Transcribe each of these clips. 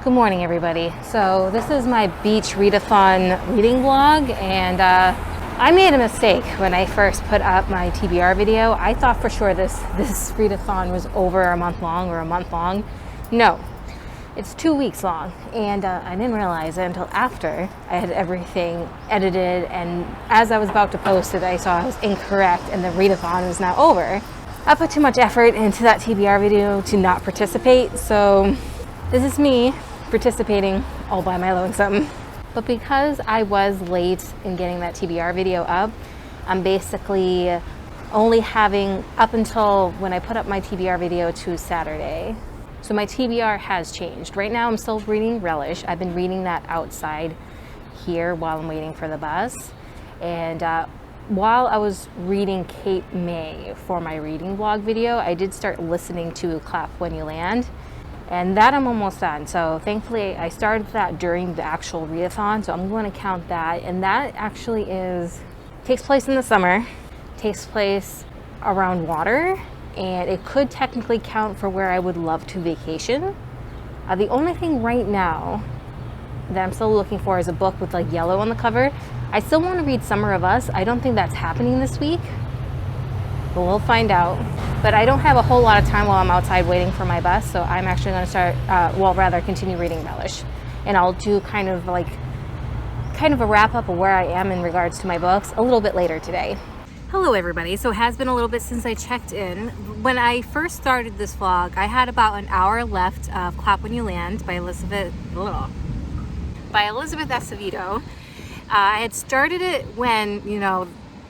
Good morning, everybody. So this is my beach readathon reading vlog, and I made a mistake when I first put up my TBR video. I thought for sure this readathon was over a month long. No, it's 2 weeks long, and I didn't realize it until after I had everything edited, and as I was about to post it, I saw I was incorrect and the readathon is now over. I put too much effort into that TBR video to not participate, so this is me participating all by my lonesome. But because I was late in getting that TBR video up, I'm basically only having up until when I put up my TBR video to Saturday. So my TBR has changed. Right now I'm still reading Relish. I've been reading that outside here while I'm waiting for the bus. And while I was reading Cape May for my reading vlog video, I did start listening to Clap When You Land. And that I'm almost done. So thankfully I started that during the actual readathon, so I'm going to count that. And that actually takes place in the summer, takes place around water, and it could technically count for where I would love to vacation. The only thing right now that I'm still looking for is a book with like yellow on the cover. I still want to read Summer of Us. I don't think that's happening this week, but we'll find out. But I don't have a whole lot of time while I'm outside waiting for my bus, so I'm actually going to continue reading Relish. And I'll do kind of a wrap up of where I am in regards to my books a little bit later today. Hello everybody. So it has been a little bit since I checked in. When I first started this vlog, I had about an hour left of Clap When You Land by Elizabeth Acevedo. I had started it when,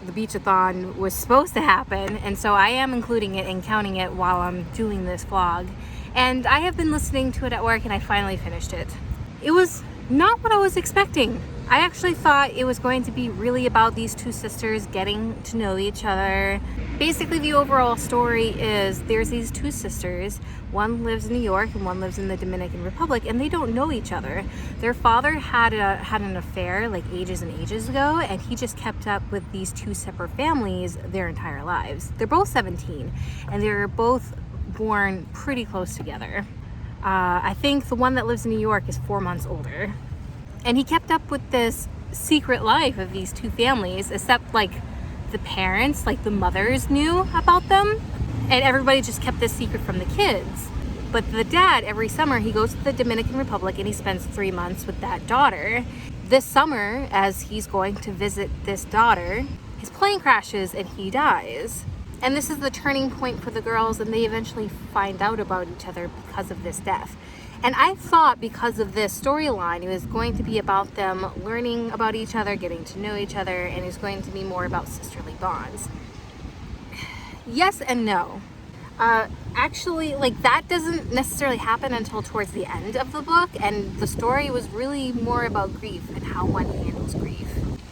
the beachathon was supposed to happen, and so I am including it and counting it while I'm doing this vlog. And I have been listening to it at work, and I finally finished it. It was not what I was expecting. I actually thought it was going to be really about these two sisters getting to know each other. Basically, the overall story is there's these two sisters. One lives in New York and one lives in the Dominican Republic, and they don't know each other. Their father had an affair like ages and ages ago, and he just kept up with these two separate families their entire lives. They're both 17, and they're both born pretty close together. I think the one that lives in New York is 4 months older. And he kept up with this secret life of these two families, except like the parents, like the mothers knew about them, and everybody just kept this secret from the kids. But the dad, every summer, he goes to the Dominican Republic and he spends 3 months with that daughter. This summer, as he's going to visit this daughter, his plane crashes and he dies. And this is the turning point for the girls, and they eventually find out about each other because of this death. And I thought because of this storyline, it was going to be about them learning about each other, getting to know each other, and it was going to be more about sisterly bonds. Yes and no. Actually, that doesn't necessarily happen until towards the end of the book, and the story was really more about grief and how one handles grief.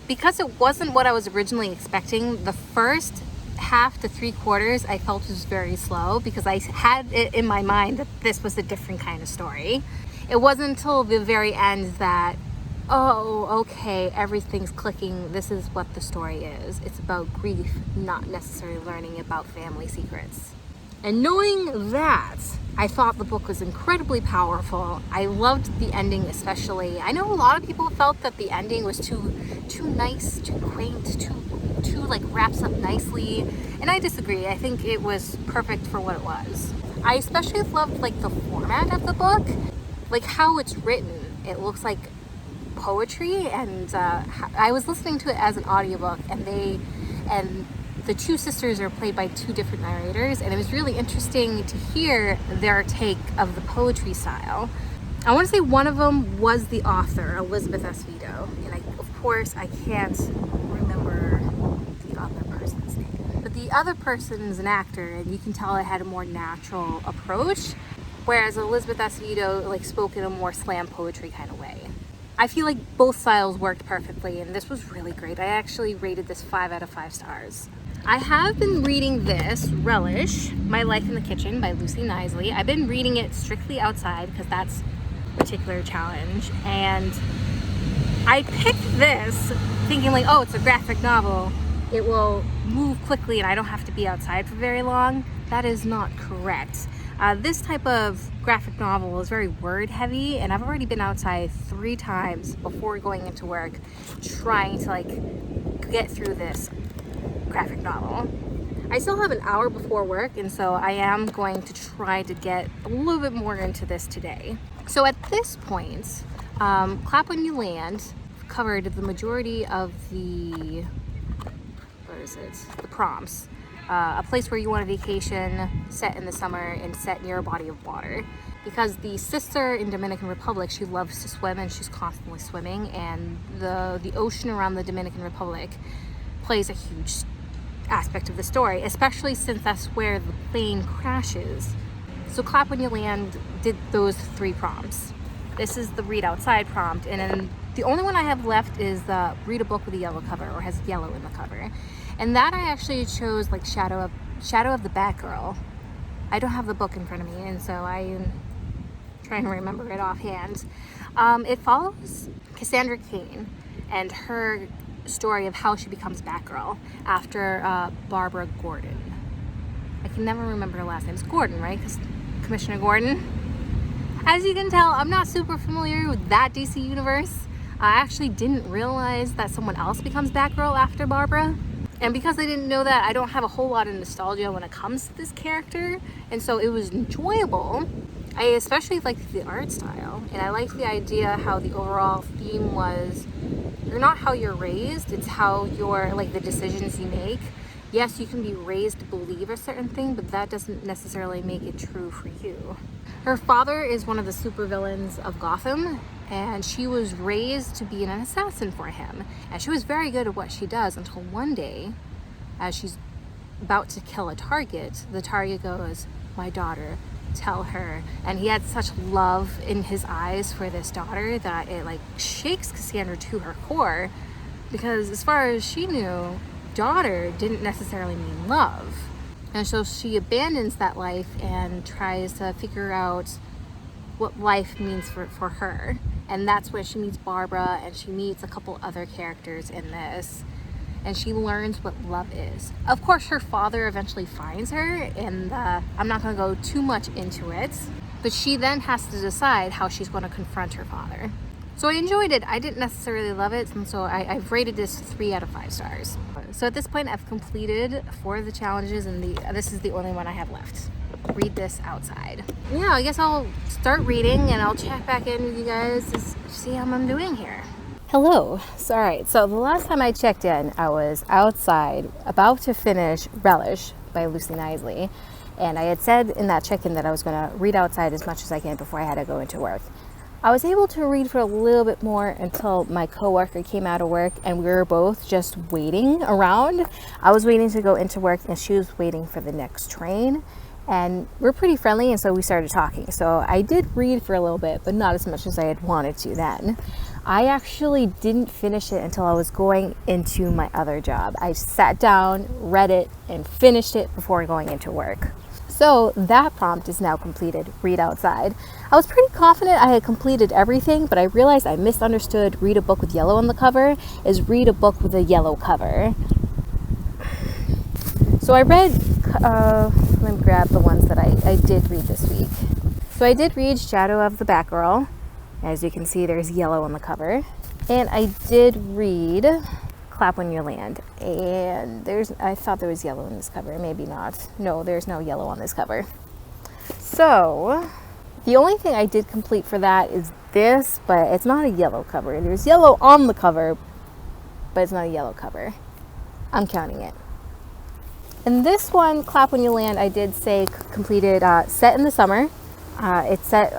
Because it wasn't what I was originally expecting, the first half to 3/4 I felt was very slow because I had it in my mind that this was a different kind of story. It wasn't until the very end that, oh, okay, everything's clicking. This is what the story is. It's about grief, not necessarily learning about family secrets. And knowing that, I thought the book was incredibly powerful. I loved the ending especially. I know a lot of people felt that the ending was too nice, too quaint, too wraps up nicely, and I disagree. I think it was perfect for what it was. I especially loved the format of the book, how it's written. It looks like poetry, and I was listening to it as an audiobook, and the two sisters are played by two different narrators, and it was really interesting to hear their take of the poetry style. I want to say one of them was the author, Elizabeth Acevedo, and of course I can't remember the other person's name. But the other person is an actor, and you can tell it had a more natural approach, whereas Elizabeth Acevedo spoke in a more slam poetry kind of way. I feel like both styles worked perfectly, and this was really great. I actually rated this 5 out of 5 stars. I have been reading this, Relish, My Life in the Kitchen by Lucy Knisley. I've been reading it strictly outside because that's a particular challenge. And I picked this thinking oh, it's a graphic novel. It will move quickly and I don't have to be outside for very long. That is not correct. This type of graphic novel is very word heavy, and I've already been outside 3 times before going into work trying to like get through this graphic novel. I still have an hour before work, and so I am going to try to get a little bit more into this today. So at this point, Clap When You Land covered the majority of the, the prompts. A place where you want a vacation set in the summer and set near a body of water. Because the sister in Dominican Republic, she loves to swim and she's constantly swimming, and the ocean around the Dominican Republic plays a huge aspect of the story, especially since that's where the plane crashes. So Clap When You Land did those 3 prompts. This is the read outside prompt, and then the only one I have left is the read a book with a yellow cover, or has yellow in the cover. And that I actually chose like Shadow of the Batgirl. I don't have the book in front of me, and so I'm trying to remember it offhand. It follows Cassandra Cain and her story of how she becomes Batgirl after Barbara Gordon. I can never remember her last name. It's Gordon, right? Commissioner Gordon. As you can tell, I'm not super familiar with that DC universe. I actually didn't realize that someone else becomes Batgirl after Barbara. And because I didn't know that, I don't have a whole lot of nostalgia when it comes to this character. And so it was enjoyable. I especially liked the art style. And I liked the idea how the overall theme was, you're not how you're raised, it's how you're, like, the decisions you make. Yes, you can be raised to believe a certain thing, but that doesn't necessarily make it true for you. Her father is one of the supervillains of Gotham, and she was raised to be an assassin for him. And she was very good at what she does until one day, as she's about to kill a target, the target goes, "My daughter, tell her." And he had such love in his eyes for this daughter that it like shakes Cassandra to her core, because as far as she knew, daughter didn't necessarily mean love. And so she abandons that life and tries to figure out what life means for her. And that's where she meets Barbara, and she meets a couple other characters in this. And she learns what love is. Of course, her father eventually finds her, and I'm not going to go too much into it. But she then has to decide how she's going to confront her father. So I enjoyed it. I didn't necessarily love it, and so I've rated this 3 out of 5 stars. So at this point, I've completed 4 of the challenges, and this is the only one I have left. Read this outside. Yeah, I guess I'll start reading, and I'll check back in with you guys to see how I'm doing here. Hello. So, all right. So the last time I checked in, I was outside about to finish Relish by Lucy Knisley, and I had said in that check-in that I was going to read outside as much as I can before I had to go into work. I was able to read for a little bit more until my coworker came out of work, and we were both just waiting around. I was waiting to go into work, and she was waiting for the next train, and we're pretty friendly, and so we started talking. So I did read for a little bit, but not as much as I had wanted to then. I actually didn't finish it until I was going into my other job. I sat down, read it, and finished it before going into work. So that prompt is now completed, read outside. I was pretty confident I had completed everything, but I realized I misunderstood read a book with yellow on the cover is read a book with a yellow cover. So I read, let me grab the ones that I did read this week. So I did read Shadow of the Batgirl. As you can see, there's yellow on the cover. And I did read Clap When You Land, and I thought there was yellow in this cover, maybe not. No, there's no yellow on this cover. So the only thing I did complete for that is this, but it's not a yellow cover. There's yellow on the cover, but it's not a yellow cover. I'm counting it. And this one, Clap When You Land, I did say completed, set in the summer. It's set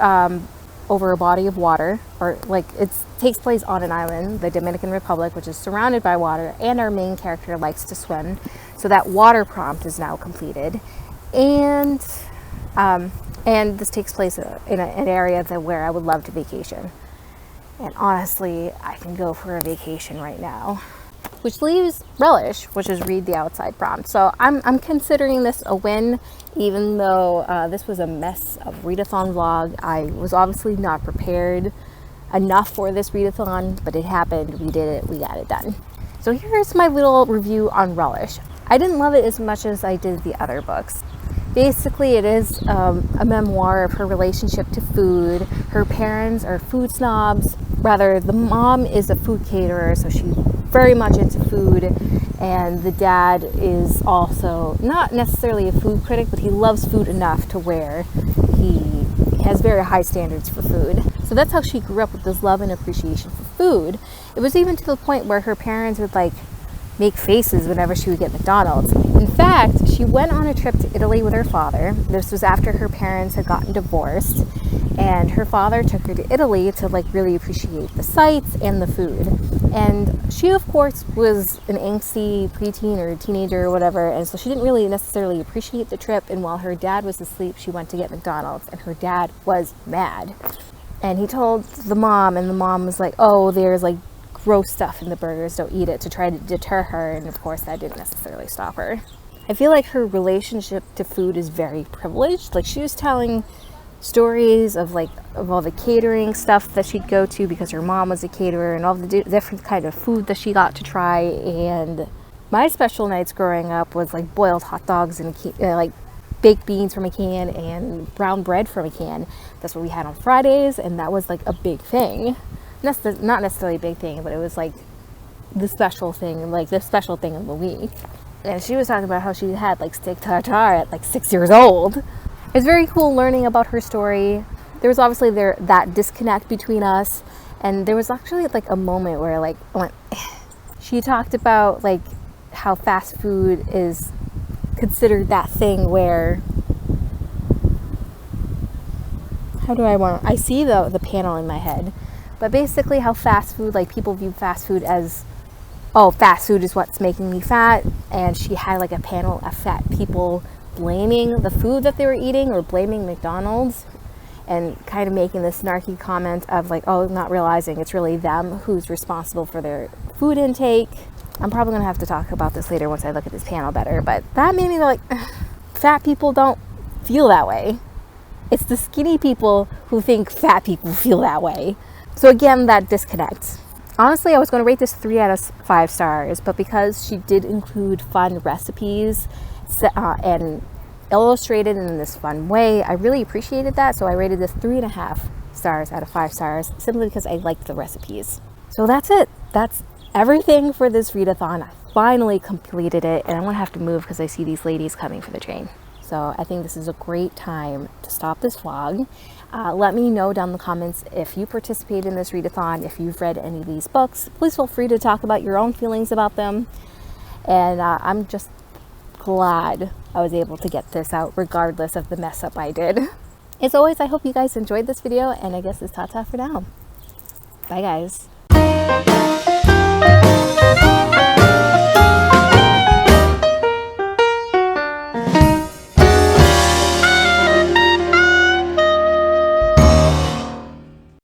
over a body of water, or like it takes place on an island, the Dominican Republic, which is surrounded by water, and our main character likes to swim. So that water prompt is now completed. And this takes place in an area where I would love to vacation. And honestly, I can go for a vacation right now. Which leaves Relish, which is read the outside prompt. So I'm considering this a win, even though this was a mess of readathon vlog. I was obviously not prepared enough for this readathon, but it happened, we did it, we got it done. So here's my little review on Relish. I didn't love it as much as I did the other books. Basically, it is a memoir of her relationship to food. Her parents are food snobs. Rather, the mom is a food caterer, so she's very much into food. And the dad is also not necessarily a food critic, but he loves food enough to where he has very high standards for food. So that's how she grew up, with this love and appreciation for food. It was even to the point where her parents would like make faces whenever she would get McDonald's. In fact, she went on a trip to Italy with her father. This was after her parents had gotten divorced, and her father took her to Italy to like really appreciate the sights and the food. And she, of course, was an angsty preteen or teenager or whatever, and so she didn't really necessarily appreciate the trip. And while her dad was asleep, she went to get McDonald's, and her dad was mad. And he told the mom, and the mom was like, oh, there's like gross stuff in the burgers, don't eat it, to try to deter her. And of course that didn't necessarily stop her. I feel like her relationship to food is very privileged. Like, she was telling stories of all the catering stuff that she'd go to because her mom was a caterer, and all the different kind of food that she got to try. And my special nights growing up was like boiled hot dogs and like baked beans from a can and brown bread from a can. That's what we had on Fridays, and that was like a big thing. Not necessarily a big thing, but it was like the special thing, like the special thing of the week. And she was talking about how she had like steak tartare at like 6 years old. It's very cool learning about her story. There was obviously that disconnect between us, and there was actually like a moment where like she talked about like how fast food is considered that thing where, I see the panel in my head. But basically how fast food, like people view fast food as, oh, fast food is what's making me fat. And she had like a panel of fat people blaming the food that they were eating, or blaming McDonald's, and kind of making this snarky comment of like, oh, not realizing it's really them who's responsible for their food intake. I'm probably gonna have to talk about this later once I look at this panel better, but that made me like, fat people don't feel that way. It's the skinny people who think fat people feel that way. So again, that disconnect. Honestly, I was going to rate this 3 out of 5 stars, but because she did include fun recipes and illustrated in this fun way, I really appreciated that. So I rated this 3.5 stars out of 5 stars, simply because I liked the recipes. So that's it. That's everything for this readathon. I finally completed it, and I'm going to have to move because I see these ladies coming for the train. So I think this is a great time to stop this vlog. Let me know down in the comments if you participate in this readathon, if you've read any of these books. Please feel free to talk about your own feelings about them. And I'm just glad I was able to get this out regardless of the mess up I did. As always, I hope you guys enjoyed this video, and I guess it's ta-ta for now. Bye guys.